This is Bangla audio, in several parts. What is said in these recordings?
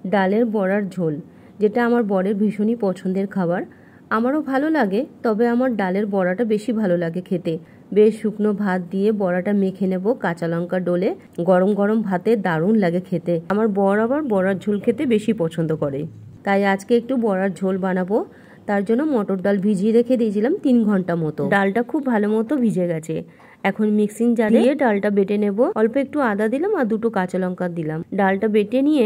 ডালের বড়ার ঝোল, যেটা আমার বরের ভীষণই পছন্দের খাবার। আমারও ভালো লাগে, তবে আমার ডালের বড়াটা বেশি ভালো লাগে খেতে। বেশ শুকনো ভাত দিয়ে বড়াটা মেখে নেব কাঁচা লঙ্কা ডলে, গরম গরম ভাতে দারুণ লাগে খেতে। আমার বর আবার বড়ার ঝোল খেতে বেশি পছন্দ করে, তাই আজকে একটু বড়ার ঝোল বানাবো। তার জন্য মটর ডাল ভিজিয়ে রেখে দিয়েছিলাম 3 ঘন্টা মতো। ডালটা খুব ভালো মতো ভিজে গেছে। এখন মিক্সিং জারে দিয়ে ডালটা বেটে নেব। অল্প একটু আদা দিলাম আর 2টো কাঁচা লঙ্কা দিলাম। ডালটা বেটে নিয়ে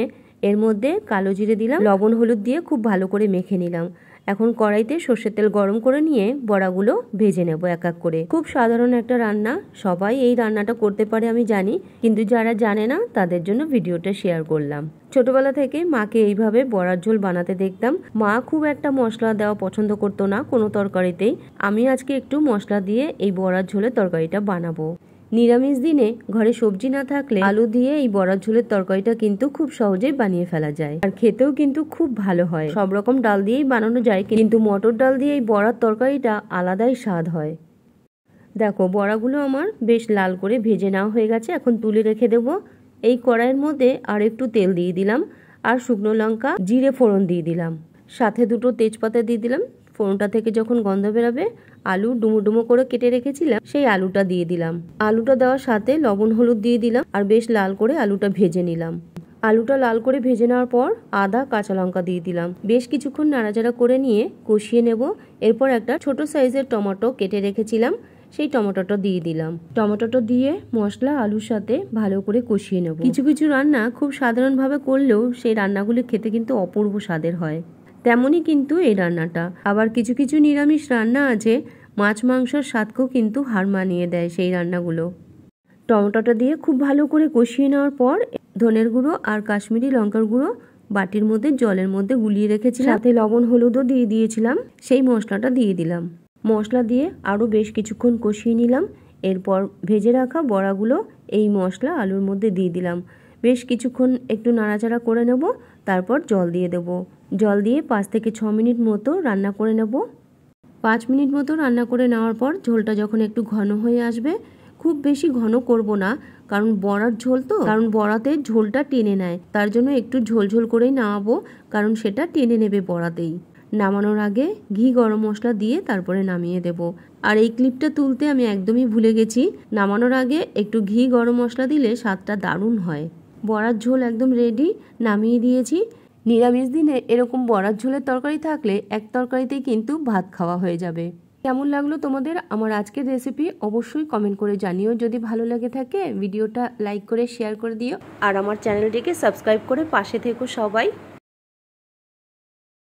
এর মধ্যে কালো জিরে দিলাম, লবণ হলুদ দিয়ে খুব ভালো করে মেখে নিলাম। এখন কড়াইতে সর্ষের তেল গরম করে নিয়ে বড়াগুলো ভেজে নেব এক এক করে। খুব সাধারণ একটা রান্না, সবাই এই রান্নাটা করতে পারে আমি জানি, কিন্তু যারা জানে না তাদের জন্য ভিডিওটা শেয়ার করলাম। ছোটবেলা থেকে মাকে এইভাবে বড়ার ঝোল বানাতে দেখতাম। মা খুব একটা মশলা দেওয়া পছন্দ করতো না কোনো তরকারিতেই। আমি আজকে একটু মশলা দিয়ে এই বড়ার ঝোলের তরকারিটা বানাবো। নিরামিষ দিনে ঘরে সবজি না থাকলে আলু দিয়ে এই বড়ার ঝোলের তরকারিটা কিন্তু খুব সহজেই বানিয়ে ফেলা যায়, আর খেতেও কিন্তু খুব ভালো হয়। সব রকম ডাল দিয়েই বানানো যায়, কিন্তু মটর ডাল দিয়ে এই বড়ার তরকারিটা আলাদাই স্বাদ হয়। দেখো বড়াগুলো আমার বেশ লাল করে ভেজে নেওয়া হয়ে গেছে। এখন তুলে রেখে দেবো। এই কড়াইয়ের মধ্যে আর একটু তেল দিয়ে দিলাম, আর শুকনো লঙ্কা জিরে ফোড়ন দিয়ে দিলাম, সাথে 2টো তেজপাতা দিয়ে দিলাম। ফোড়নটা থেকে যখন গন্ধ বেরাবে, আলু ডুমো ডুমো করে কেটে রেখেছিলাম সেই আলুটা দিয়ে দিলাম। আলুটা দেওয়ার সাথে লবণ হলুদ দিয়ে দিলাম, আর বেশ লাল করে আলুটা ভেজে নিলাম। আলুটা লাল করে ভেজে নেওয়ার পর আদা কাঁচা লঙ্কা দিয়ে দিলাম। বেশ কিছুক্ষণ নাড়াচাড়া করে নিয়ে কষিয়ে নেব। এরপর একটা ছোট সাইজের টমেটো কেটে রেখেছিলাম, সেই টমেটোটা দিয়ে দিলাম। টমেটোটা দিয়ে মশলা আলুর সাথে ভালো করে কষিয়ে নেব। কিছু কিছু রান্না খুব সাধারণভাবে করলেও সেই রান্নাগুলি খেতে কিন্তু অপূর্ব স্বাদের হয়, তেমনই কিন্তু এই রান্নাটা। আবার কিছু কিছু নিরামিষ রান্না আছে, মাছ মাংসর স্বাদকেও কিন্তু হার মানিয়ে দেয় সেই রান্নাগুলো। টমেটোটা দিয়ে খুব ভালো করে কষিয়ে নেওয়ার পর ধনের গুঁড়ো আর কাশ্মীরি লঙ্কার গুঁড়ো বাটির মধ্যে জলের মধ্যে গুলিয়ে রেখেছিলাম, সাথে লবণ হলুদও দিয়ে দিয়েছিলাম, সেই মশলাটা দিয়ে দিলাম। মশলা দিয়ে আরও বেশ কিছুক্ষণ কষিয়ে নিলাম। এরপর ভেজে রাখা বড়াগুলো এই মশলা আলুর মধ্যে দিয়ে দিলাম। বেশ কিছুক্ষণ একটু নাড়াচাড়া করে নেব, তারপর জল দিয়ে দেব। জল দিয়ে 5 থেকে 6 মিনিট মতো রান্না করে নেব। 5 মিনিট মতো রান্না করে নেওয়ার পর ঝোলটা যখন একটু ঘন হয়ে আসবে, খুব বেশি ঘন করব না, কারণ বড়ার ঝোল তো, কারণ বড়াতে ঝোলটা টেনে নেয়, তার জন্য একটু ঝোল ঝোল করেই নামাবো, কারণ সেটা টেনে নেবে বড়াতেই। নামানোর আগে ঘি গরম মশলা দিয়ে তারপরে নামিয়ে দেব। আর এই ক্লিপটা তুলতে আমি একদমই ভুলে গেছি, নামানোর আগে একটু ঘি গরম মশলা দিলে স্বাদটা দারুণ হয়। বড়ার ঝোল একদম রেডি, নামিয়ে দিয়েছি। নিরামিষ দিনে এরকম বড়ার ঝোলের তরকারি থাকলে এক তরকারিতেই কিন্তু ভাত খাওয়া হয়ে যাবে। কেমন লাগলো তোমাদের আমার আজকের রেসিপি অবশ্যই কমেন্ট করে জানিও। যদি ভালো লেগে থাকে ভিডিওটা লাইক করে শেয়ার করে দিও, আর আমার চ্যানেলটিকে সাবস্ক্রাইব করে পাশে থেকো সবাই।